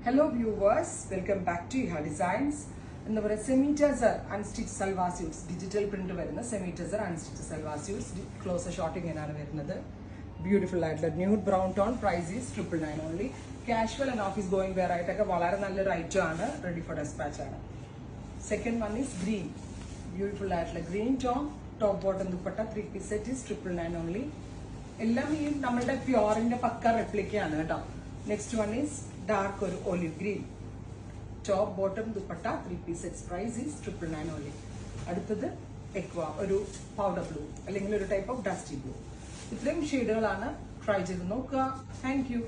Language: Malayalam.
Hello viewers, welcome back to Iha Designs. എന്താ പറയുക semi tussar unstitch salwar suits digital print വരുന്ന semi tussar unstitch salwar suits closer shooting ആണ് വരുന്നത്. ബ്യൂട്ടിഫുൾ ആയിട്ടുള്ള nude brown tone, price is 999 only. Casual and office going wear ആയിട്ടൊക്കെ വളരെ നല്ലൊരു ഐറ്റം ആണ്, റെഡി ഫോർ ഡെസ്പാച്ച് ആണ്. Second one is green, beautiful ആയിട്ടുള്ള green tone, top bottom dupatta, 3 piece set is 999 only. എല്ലാം ഈ നമ്മുടെ പ്യോറിന്റെ പക്ക റെപ്ലിക്കയാണ് കേട്ടോ. നെക്സ്റ്റ് വൺ ഈസ് ഡാർക്ക് ഒരു olive green, top bottom dupatta, 3 piece sets, price is 999 only. അടുത്തത് എക്വ, ഒരു പൗഡർ ബ്ലൂ അല്ലെങ്കിൽ ഒരു ടൈപ്പ് ഓഫ് ഡസ്റ്റി ബ്ലൂ. ഇത്രയും ഷെയ്ഡുകളാണ്. ട്രൈ ചെയ്ത് നോക്കുക. Thank you.